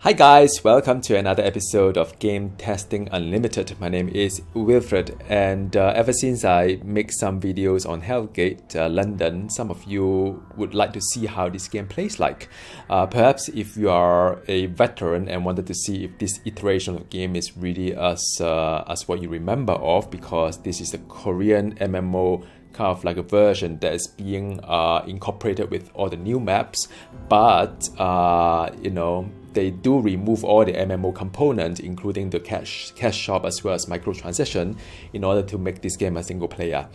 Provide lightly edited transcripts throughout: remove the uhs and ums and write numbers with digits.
Hi guys, welcome to another episode of Game Testing Unlimited. My name is Wilfred, and ever since I make some videos on Hellgate, London, some of you would like to see how this game plays like. Perhaps if you are a veteran and wanted to see if this iteration of the game is really as what you remember of, because this is a Korean MMO kind of like a version that is being incorporated with all the new maps, but they do remove all the MMO components, including the cash shop as well as microtransaction, in order to make this game a single player.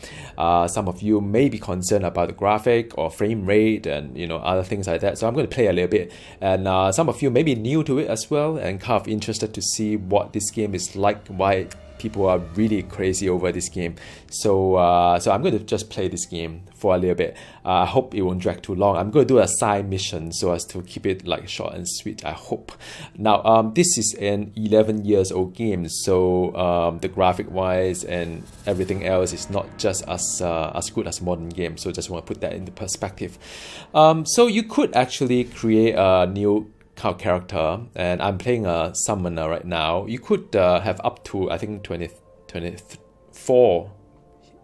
Some of you may be concerned about the graphic or frame rate and other things like that. So I'm going to play a little bit, and some of you may be new to it as well and kind of interested to see what this game is like, why people are really crazy over this game. So I'm going to just play this game for a little bit. I hope it won't drag too long. I'm going to do a side mission so as to keep it like short and sweet, I hope. Now, this is an 11 years old game, so the graphic wise and everything else is not just as good as modern games. So just want to put that into perspective. So you could actually create a new character, and I'm playing a summoner right now. You could have up to, I think, 24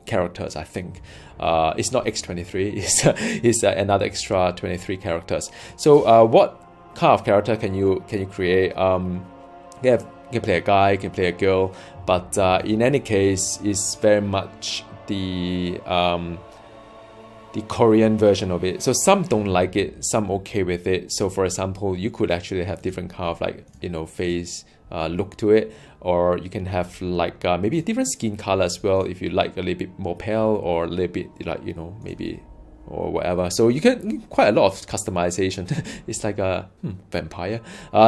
characters, I think. It's not X23, it's another extra 23 characters. So what kind of character can you create? You can play a guy, you can play a girl, but in any case, it's very much the Korean version of it. So some don't like it, some okay with it. So for example, you could actually have different kind of like face look to it, or you can have like maybe a different skin color as well if you like a little bit more pale or a little bit like maybe or whatever. So you can quite a lot of customization. It's like a vampire.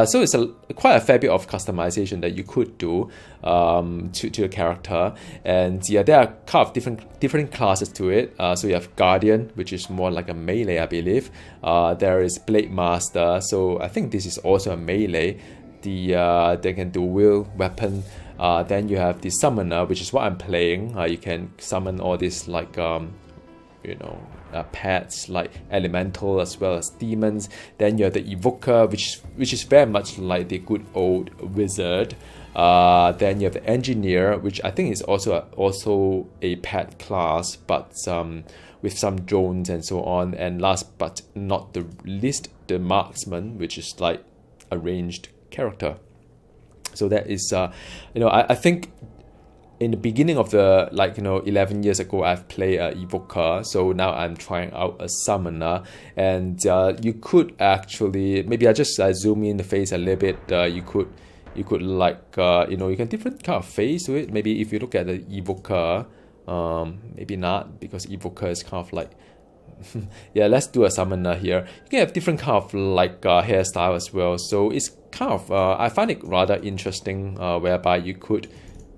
So it's quite a fair bit of customization that you could do to a character. And yeah, there are kind of different classes to it. So you have Guardian, which is more like a melee, I believe. There is Blade Master. So I think this is also a melee. They can do wheel weapon. Then you have the Summoner, which is what I'm playing. You can summon all these like pets like elemental as well as demons. Then you have the Evoker, which is very much like the good old wizard. Then you have the Engineer, which I think is also a pet class, but with some drones and so on. And last but not the least, the Marksman, which is like a ranged character. So that is I think in the beginning of the 11 years ago, I've played Evoker. So now I'm trying out a Summoner, and you could actually, maybe I just zoom in the face a little bit. You could like you can different kind of face to it. Maybe if you look at the Evoker, maybe not, because Evoker is kind of like yeah, let's do a Summoner here. You can have different kind of like hairstyle as well. So it's kind of I find it rather interesting, whereby you could,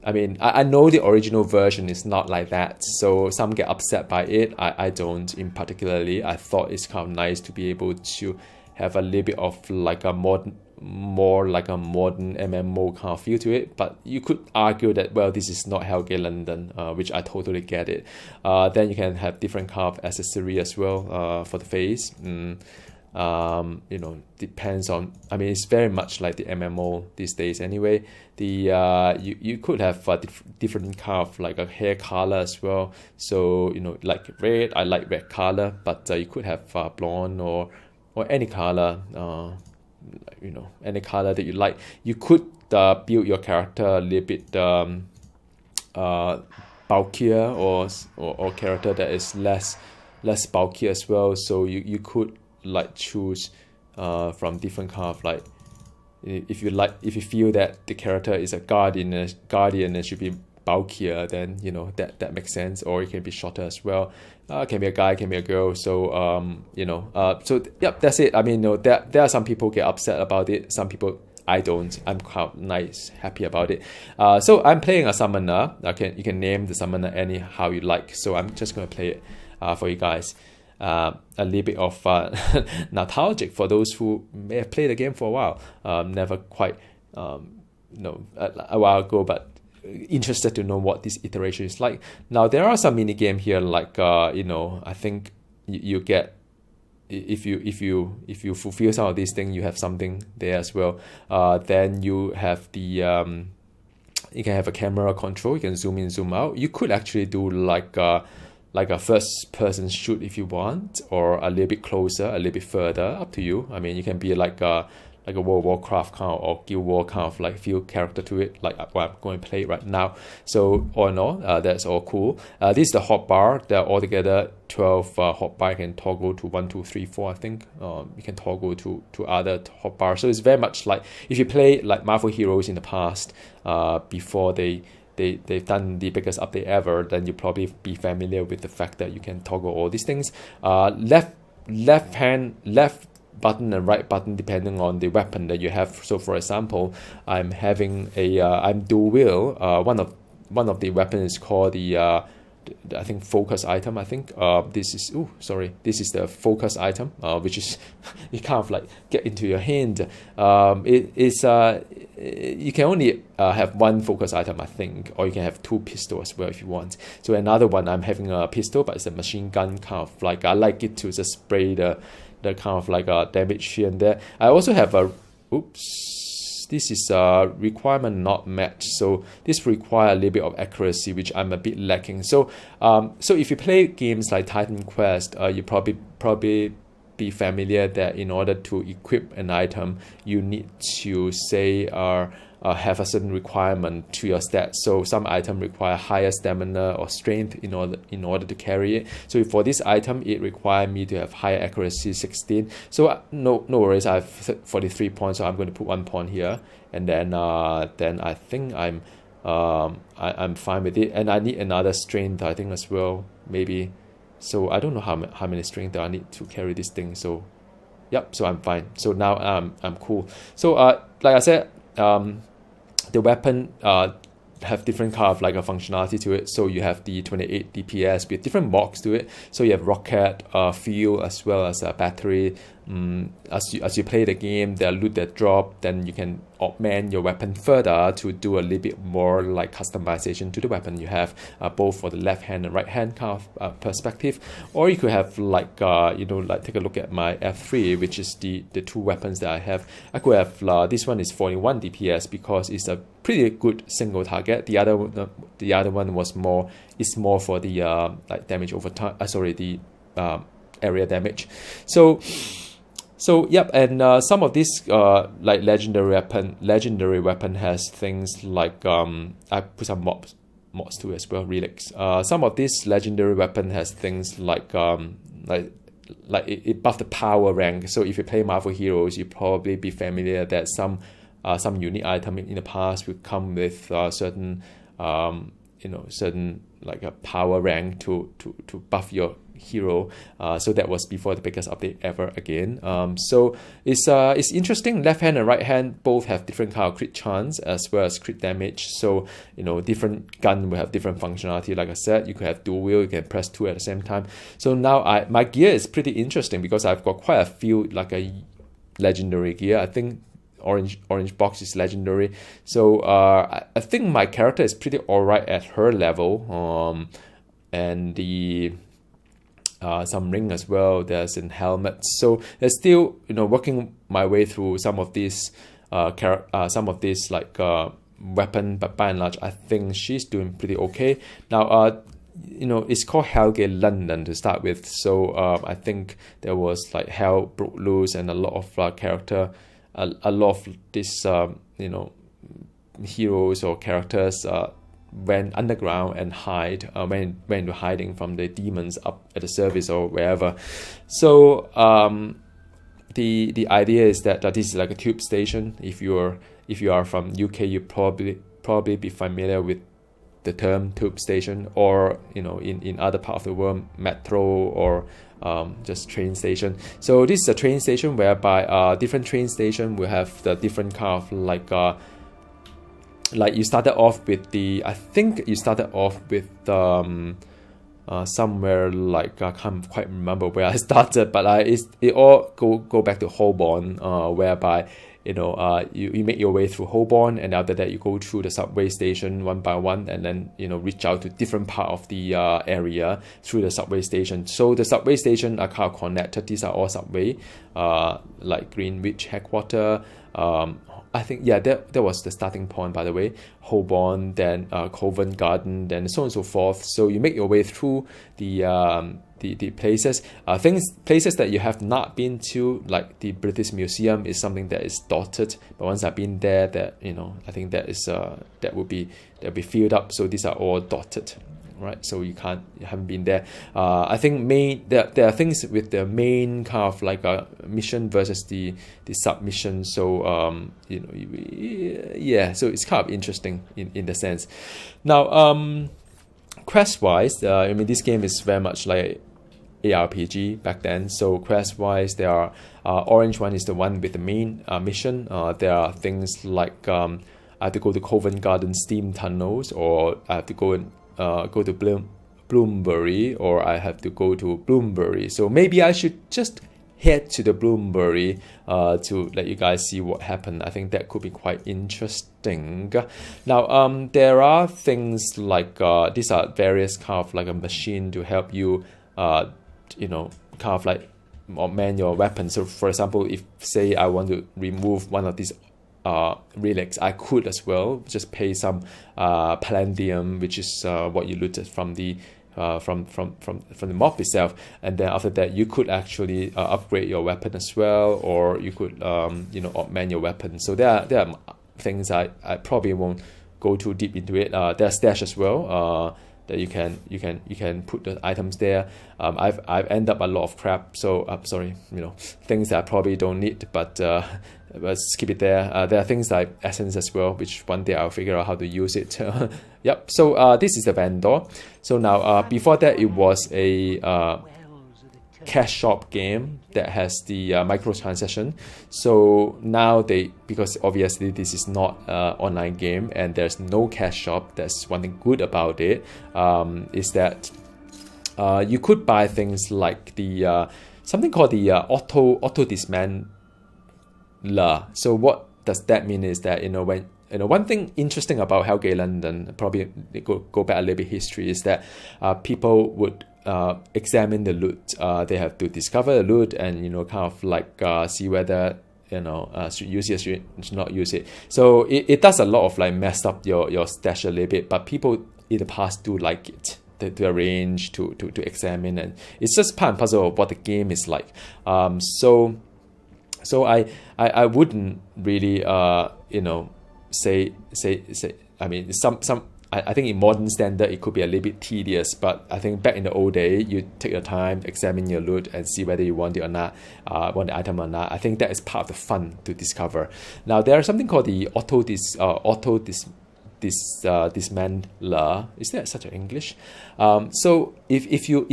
I know the original version is not like that, so some get upset by it. I don't in particularly. I thought it's kind of nice to be able to have a little bit of like a more like a modern MMO kind of feel to it. But you could argue that, well, this is not Hellgate London, which I totally get it. Then you can have different kind of accessory as well for the face. Depends on, it's very much like the MMO these days anyway. You could have different kind of like a hair color as well. So like red, I like red color, but you could have blonde or any color, any color that you like. You could build your character a little bit bulkier, or character that is less bulky as well. So you could like choose from different kind of like, if you feel that the character is a guardian and should be bulkier, then that makes sense. Or it can be shorter as well. Can be a guy, can be a girl. So so yep, that's it. There are some people get upset about it, some people I don't. I'm quite nice, happy about it. So I'm playing a Summoner. You can name the Summoner anyhow you like. So I'm just going to play it for you guys. A little bit of nostalgic for those who may have played the game for a while. Never quite a while ago, but interested to know what this iteration is like. Now there are some mini game here, like I think you get if you fulfill some of these things, you have something there as well. Then you have the you can have a camera control. You can zoom in, zoom out. You could actually do like a first person shoot if you want, or a little bit closer, a little bit further, up to you. I mean, you can be like a World of Warcraft kind of, or Guild War kind of like feel character to it, like what I'm going to play right now. So all in all, that's all cool. This is the hotbar. There are altogether 12 hotbar. You can toggle to 1, 2, 3, 4. I think you can toggle to other hotbar. So it's very much like if you play like Marvel Heroes in the past, before they've done the biggest update ever, then you probably be familiar with the fact that you can toggle all these things. Left button and right button depending on the weapon that you have. So for example, I'm having I'm dual wield. One of the weapons is called the I think focus item. I think this is this is the focus item, which is you kind of like get into your hand. It is you can only have one focus item, I think, or you can have 2 pistols as well if you want. So another one, I'm having a pistol, but it's a machine gun kind of like, I like it to just spray the kind of like damage here and there. I also have a this is a requirement not matched, so this requires a little bit of accuracy, which I'm a bit lacking. So so if you play games like Titan Quest, you probably be familiar that in order to equip an item, you need to say have a certain requirement to your stats. So some item require higher stamina or strength in order to carry it. So for this item, it required me to have higher accuracy, 16. So no worries, I have 43 points, so I'm going to put 1 point here, and then I think I'm fine with it. And I need another strength, I think, as well, maybe. So I don't know how many strength I need to carry this thing. So yep, so I'm fine. So now I'm cool. So like I said, the weapon have different kind of like a functionality to it. So you have the 28 DPS with different mods to it. So you have rocket, fuel, as well as a battery. As you play the game, there are loot that drop, then you can augment your weapon further to do a little bit more like customization to the weapon you have, both for the left hand and right hand kind of perspective. Or you could have like like take a look at my F3, which is the 2 weapons that I have. I could have this one is 41 DPS because it's a pretty good single target. The other one was more for the like damage over time. The area damage. So yep, and some of this like legendary weapon has things like I put some mods to it as well, relics. Some of this legendary weapon has things like it buff the power rank. So if you play Marvel Heroes, you probably be familiar that some unique item in the past will come with certain certain like a power rank to buff your hero. So that was before the biggest update ever again. So it's interesting. Left hand and right hand both have different kind of crit chance as well as crit damage. So different gun will have different functionality. Like I said, you can have dual wield, you can press 2 at the same time. So now my gear is pretty interesting because I've got quite a few like a legendary gear. I think orange box is legendary. So I think my character is pretty alright at her level. And the some ring as well. There's in helmets. So there's still working my way through some of these like weapon, but by and large I think she's doing pretty okay. Now it's called Hellgate London to start with. So I think there was like hell broke loose and a lot of character. A lot of these heroes or characters went underground and went into hiding from the demons up at the surface or wherever. So the idea is that this is like a tube station. If you are from UK, you probably be familiar with the term tube station, or in other part of the world, metro or just train station. So this is a train station whereby different train station will have the different kind of like you started off with I think you started off with somewhere like I can't quite remember where I started, but it all go back to Holborn, whereby you make your way through Holborn, and after that you go through the subway station one by one, and then reach out to different part of the area through the subway station. So the subway station are kind of connected. These are all subway, like Greenwich headquarter. I think, yeah, that was the starting point, by the way. Holborn, then Covent Garden, then so on and so forth. So you make your way through the places, places that you have not been to, like the British Museum is something that is dotted. But once I've been there, that I think that is that will be filled up. So these are all dotted. Right, so you haven't been there. I think there are things with the main kind of like a mission versus the submission. So yeah, so it's kind of interesting in the sense. Now, quest wise, I mean, this game is very much like ARPG back then. So quest wise, there are orange one is the one with the main mission. There are things like I have to go to Covent Garden steam tunnels, or I have to go to Bloomsbury, or I have to go to Bloomsbury. So maybe I should just head to the Bloomsbury to let you guys see what happened. I think that could be quite interesting. Now, there are things like these are various kind of like a machine to help you, kind of like augment your weapon. So, for example, if say I want to remove one of these relics, I could as well just pay some palladium, which is what you looted from the from the mob itself, and then after that you could actually upgrade your weapon as well, or you could augment your weapon. So there are things I probably won't go too deep into it. There's stash as well, that you can put the items there. I've ended up a lot of crap, so sorry, things that I probably don't need, but let's keep it there. There are things like essence as well, which one day I'll figure out how to use it. Yep. So this is the vendor. So now before that, it was a cash shop game that has the microtransaction. So now because obviously this is not an online game and there's no cash shop, that's one thing good about it, is that you could buy things like the something called the auto dismantler. So what does that mean is that when one thing interesting about Hellgate London, probably go back a little bit history, is that people would examine the loot. They have to discover the loot and kind of like see whether should use it, should not use it. So it does a lot of like mess up your stash a little bit, but people in the past do like it. To arrange, to examine, and it's just part and parcel of what the game is like. So I wouldn't really say I mean I think in modern standard it could be a little bit tedious, but I think back in the old day you take your time, examine your loot and see whether you want it or not, want the item or not. I think that is part of the fun to discover. Now there is something called the dismantler. Is that such an English? So if you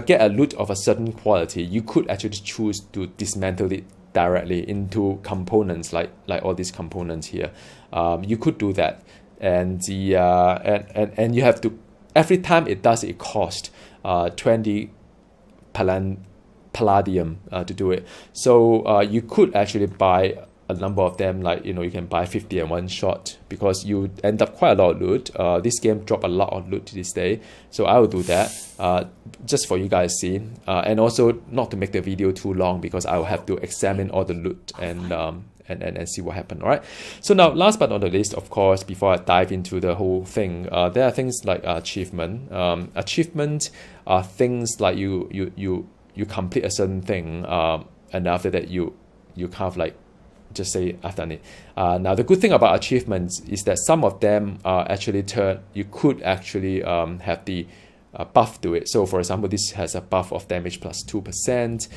get a loot of a certain quality, you could actually choose to dismantle it directly into components, like all these components here. You could do that, and and you have to, every time it does, it costs 20 palladium to do it. So you could actually buy a number of them, like you can buy 50 in one shot, because you end up quite a lot of loot. This game drop a lot of loot to this day, so I will do that just for you guys see, and also not to make the video too long, because I will have to examine all the loot and see what happened. All right, so now last but not the least, of course, before I dive into the whole thing, there are things like achievement. Achievement are things like you complete a certain thing, and after that you kind of like just say I've done it. Now the good thing about achievements is that some of them are actually you could actually have the buff to it. So for example, this has a buff of damage plus 2%.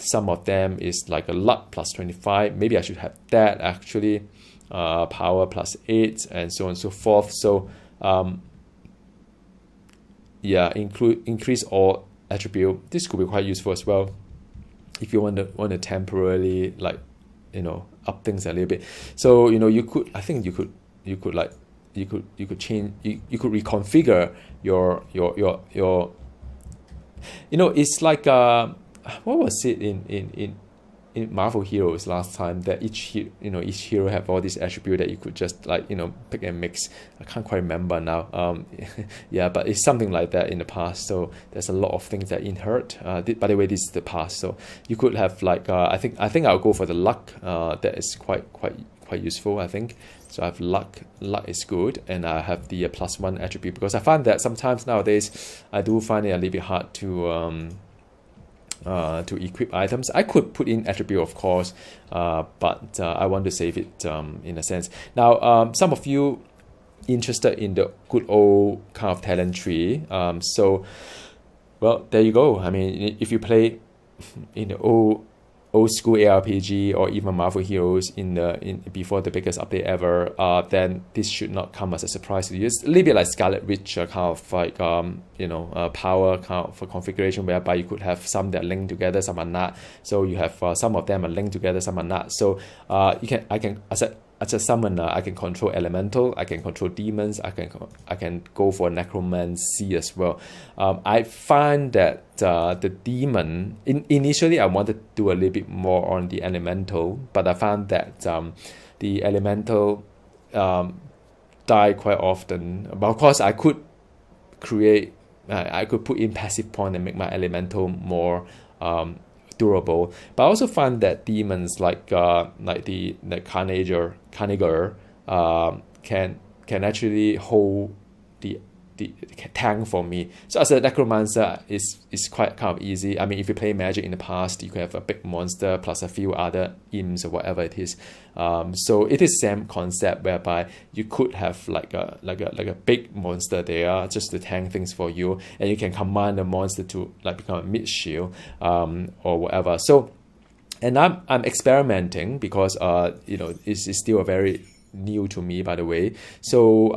Some of them is like a luck plus 25. Maybe I should have that actually. Power plus 8 and so on and so forth. So yeah, increase all attribute. This could be quite useful as well if you want to temporarily like up things a little bit. So you could, I think you could change, you could reconfigure your it's like what was it in in Marvel Heroes last time, that each hero have all these attributes that you could just like pick and mix. I can't quite remember now. Yeah, but it's something like that in the past. So there's a lot of things that inherit. By the way, this is the past, so you could have like I think I'll go for the luck. That is quite useful, I think. So I have luck is good, and I have the +1 attribute, because I find that sometimes nowadays I do find it a little bit hard to equip items. I could put in attribute, of course, but I want to save it in a sense. Now, some of you interested in the good old kind of talent tree. So, well, there you go. I mean, if you play in the old school ARPG or even Marvel Heroes in before the biggest update ever, then this should not come as a surprise to you. It's a little bit like Scarlet Witch, kind of like power kind of for configuration, whereby you could have some that link together, some are not. So you have some of them are linked together, some are not. So as a summoner, I can control elemental, I can control demons, I can go for necromancy as well. I find that the demon, initially I wanted to do a little bit more on the elemental, but I found that the elemental die quite often. But of course, I could create, I could put in passive point and make my elemental more durable. But I also find that demons like the Carnager can actually hold the tank for me. So as a necromancer, is quite kind of easy. I mean, if you play Magic in the past, you can have a big monster plus a few other imps or whatever it is. So it is same concept, whereby you could have like a big monster there just to tank things for you, and you can command the monster to like become a mid shield or whatever. So, and I'm experimenting, because it's still a very new to me, by the way. So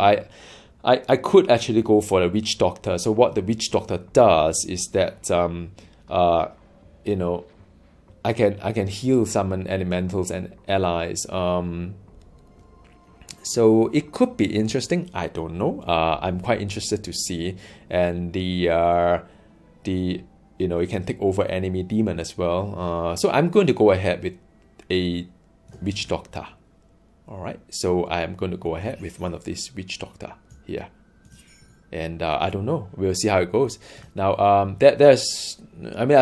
I could actually go for the Witch Doctor. So what the Witch Doctor does is that I can heal summon elementals and allies. So it could be interesting. I don't know. I'm quite interested to see. And you can take over enemy demon as well. So I'm going to go ahead with a Witch Doctor. All right. So I'm going to go ahead with one of these Witch Doctor here, and I don't know, we'll see how it goes. Now I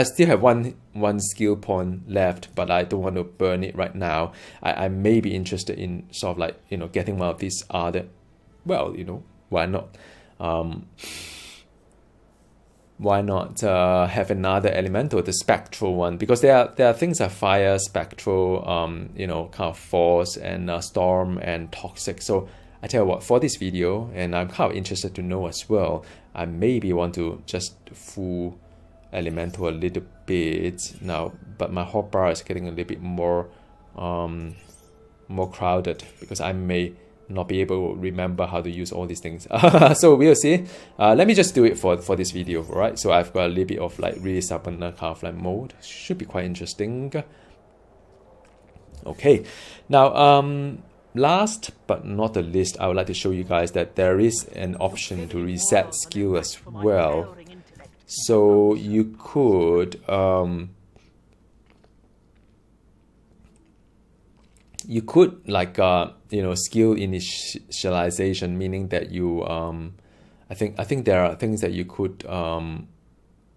still have one skill point left, but I don't want to burn it right now. I may be interested in sort of like getting one of these other, well, why not have another elemental, the spectral one, because there are things like fire, spectral, kind of force, and storm and toxic. So I tell you what, for this video, and I'm kind of interested to know as well, I maybe want to just full elemental a little bit now, but my hotbar is getting a little bit more crowded, because I may not be able to remember how to use all these things. So we'll see. Let me just do it for this video, right? So I've got a little bit of like really summoner kind of like mode. Should be quite interesting. Okay, now last but not the least, I would like to show you guys that there is an option to reset skill as well. So you could like skill initialization, meaning that you I think there are things that you could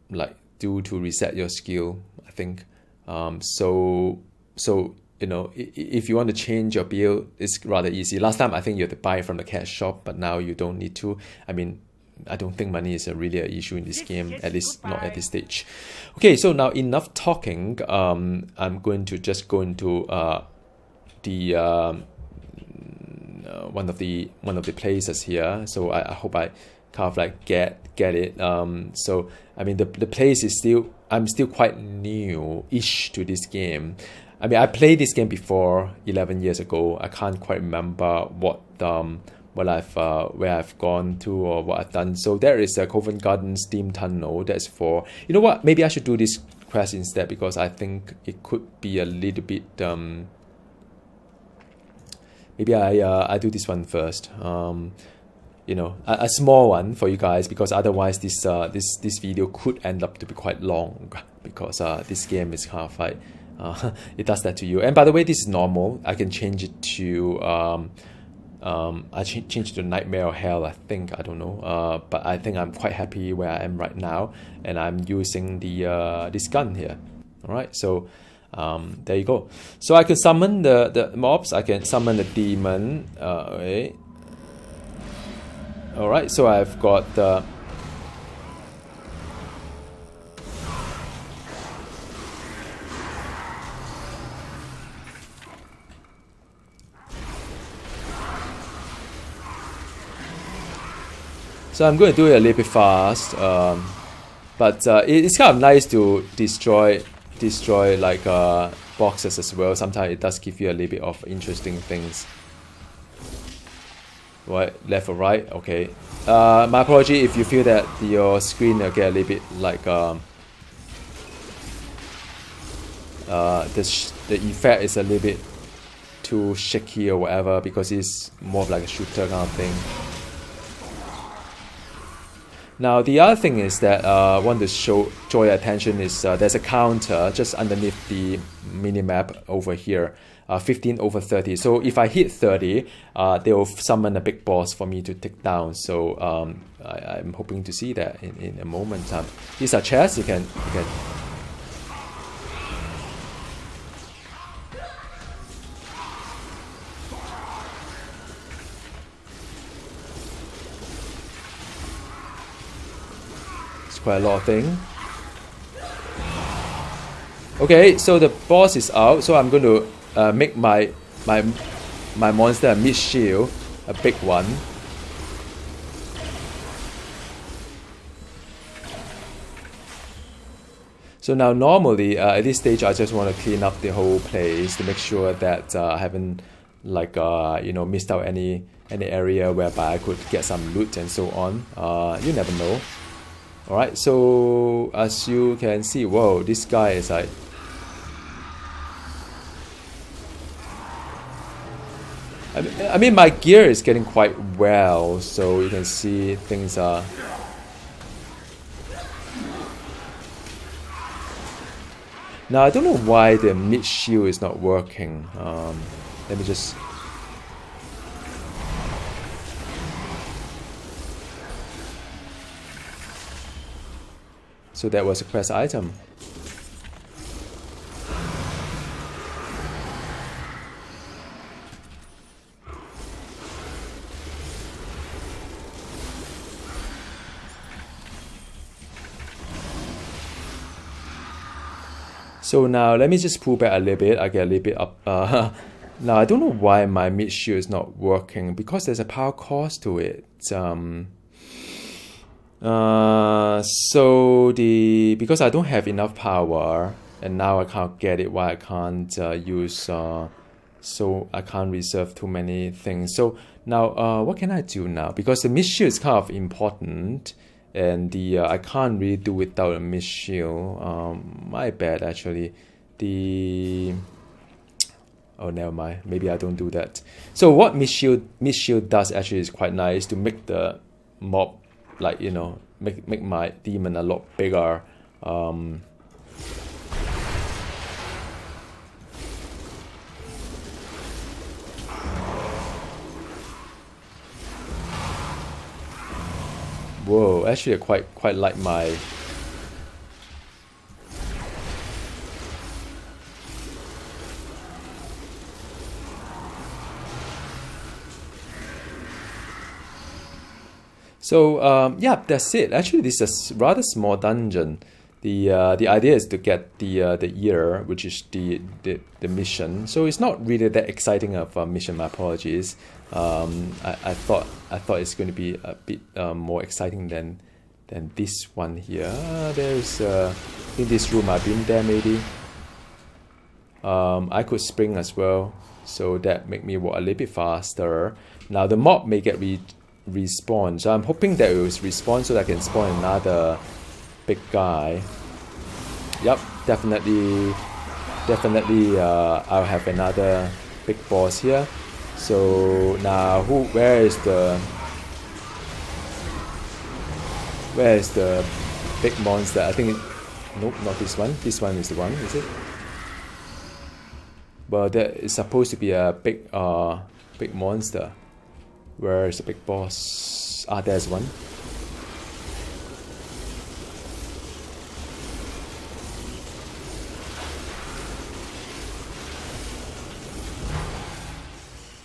like do to reset your skill, I think. So if you want to change your build, it's rather easy. Last time I think you had to buy it from the cash shop, but now you don't need to. I mean, I don't think money is really an issue in this game, at least not at this stage. Okay, so now enough talking. I'm going to just go into the one of the places here. So I hope I kind of like get it. So I mean the place is still, I'm still quite new-ish to this game. I mean, I played this game before 11 years ago. I can't quite remember what where I've gone to or what I've done. So there is a Covent Garden Steam Tunnel. That's for, you know what? Maybe I should do this quest instead, because I think it could be a little bit. Maybe I do this one first. A small one for you guys, because otherwise this video could end up to be quite long, because this game is kind of like it does that to you. And by the way, this is normal. I can change it to I change it to nightmare or hell, I think. I don't know, but I think I'm quite happy where I am right now, and I'm using the this gun here. All right, so there you go. So I can summon the mobs. I can summon the demon. Okay. All right, so I've got the so I'm going to do it a little bit fast, but it's kind of nice to destroy like boxes as well. Sometimes it does give you a little bit of interesting things. Right, left or right? Okay. My apology if you feel that your screen will get a little bit like the effect is a little bit too shaky or whatever, because it's more of like a shooter kind of thing. Now the other thing is that I want to draw your attention is there's a counter just underneath the minimap over here, 15 over 30. So if I hit 30, they will summon a big boss for me to take down. So I'm hoping to see that in a moment. These are chests. You can quite a lot of things. Okay, so the boss is out, so I'm going to make my monster a mid shield, a big one. So now normally at this stage I just want to clean up the whole place to make sure that I haven't like missed out any area whereby I could get some loot and so on. You never know. Alright, so as you can see, whoa, this guy is like... I mean, my gear is getting quite well, so you can see things are... Now, I don't know why the mid shield is not working. Let me just... So that was a quest item. So now let me just pull back a little bit. I get a little bit up. Now I don't know why my mid shield is not working, because there's a power cost to it. Because I don't have enough power, and now I can't get it, why I can't use, so I can't reserve too many things. So now what can I do now? Because the mid shield is kind of important, and I can't really do without a mid shield. My bad actually. Oh, never mind, maybe I don't do that. So what mid shield does actually is quite nice to make the mob, like, make my demon a lot bigger. Whoa, actually I quite like my... So yeah, that's it. Actually, this is a rather small dungeon. The idea is to get the ear, which is the mission. So it's not really that exciting of a mission. My apologies. I thought it's going to be a bit more exciting than this one here. There's in this room I've been there maybe. I could spring as well, so that make me walk a little bit faster. Now the mob may get respawn, so I'm hoping that it will respawn so that I can spawn another big guy. Yep, definitely I'll have another big boss here. So now where is the big monster? I think nope, not this one. This one is the one, is it? Well, there is supposed to be a big big monster. Where is the big boss? Ah, there's one.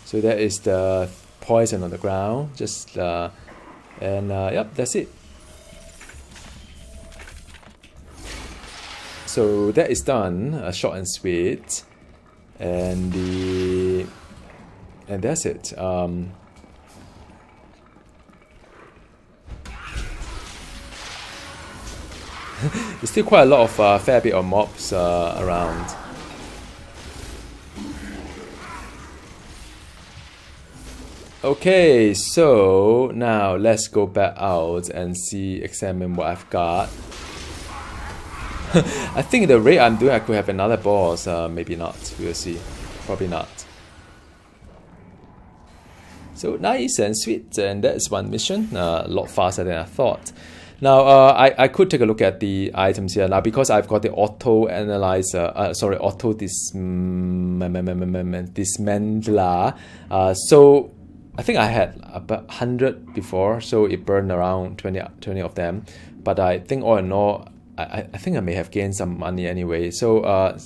So that is the poison on the ground. Just yep, that's it. So that is done, short and sweet, and that's it. There's still quite a lot of fair bit of mobs around. Okay, so now let's go back out and examine what I've got. I think the rate I'm doing, I could have another boss. Maybe not. We'll see. Probably not. So nice and sweet, and that's one mission. A lot faster than I thought. Now I could take a look at the items here now because I've got the auto analyzer. Auto dismantler. So I think I had about 100 before, so it burned around 20 of them. But I think all in all, I think I may have gained some money anyway. So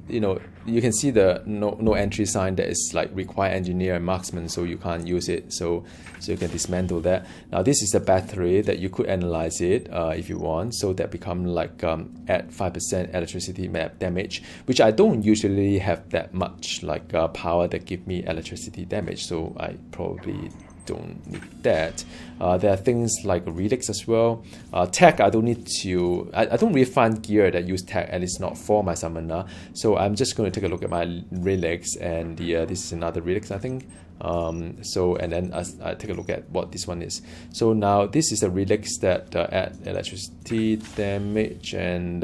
you know, you can see the no entry sign that is like require engineer and marksman, so you can't use it. So you can dismantle that. Now this is a battery that you could analyze it if you want. So that become like at 5% electricity damage, which I don't usually have that much like power that give me electricity damage. So I probably don't need that. There are things like relics as well. Tech, I don't need to. I don't really find gear that use tech, and it's not for my summoner. So I'm just going to take a look at my relics, and this is another relics, I think. And then I take a look at what this one is. So now this is a relics that add electricity damage and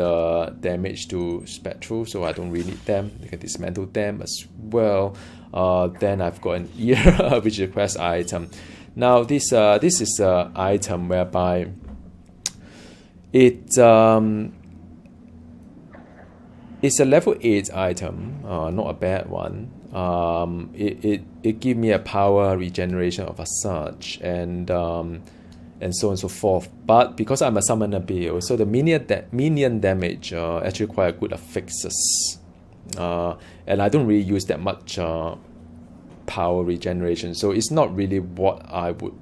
damage to spectral. So I don't really need them. You can dismantle them as well. Then I've got an ear, which is a quest item. Now this is an item whereby it's a level 8 item, not a bad one. It gives me a power regeneration of a such and so on and so forth. But because I'm a summoner build, so the minion damage actually quite good affixes. And I don't really use that much power regeneration, so it's not really what I would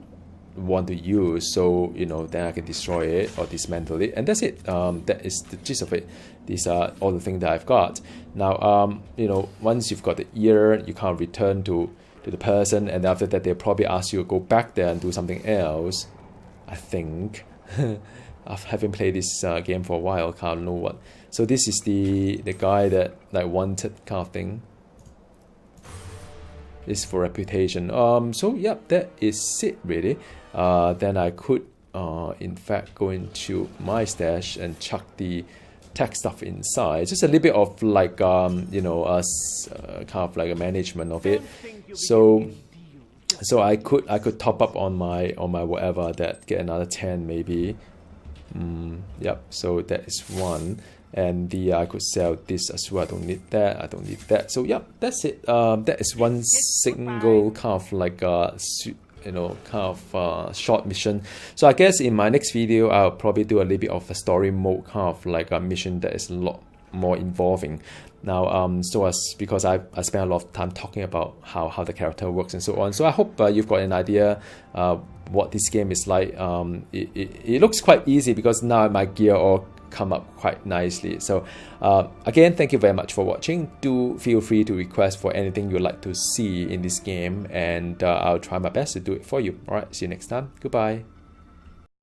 want to use. So you know, then I can destroy it or dismantle it, and that's it. That is the gist of it. These are all the things that I've got. Now you know, once you've got the ear, you can't return to the person, and after that they'll probably ask you to go back there and do something else, I think. I haven't played this game for a while, can't know what. So this is the guy that like wanted kind of thing. It's for reputation. So yeah, that is it really. Then I could in fact go into my stash and chuck the tech stuff inside. Just a little bit of like you know, kind of like a management of it. So I could top up on my whatever, that get another 10 maybe. Yep, so that is one. And I could sell this as well. I don't need that. So yeah, that's it. That is one single kind of like you know, kind of short mission. So I guess in my next video I'll probably do a little bit of a story mode, kind of like a mission that is a lot more involving. Now because I spent a lot of time talking about how the character works and so on. So I hope you've got an idea what this game is like. It looks quite easy because now my gear all come up quite nicely. So again, thank you very much for watching. Do feel free to request for anything you'd like to see in this game, and I'll try my best to do it for you. Alright, see you next time. Goodbye.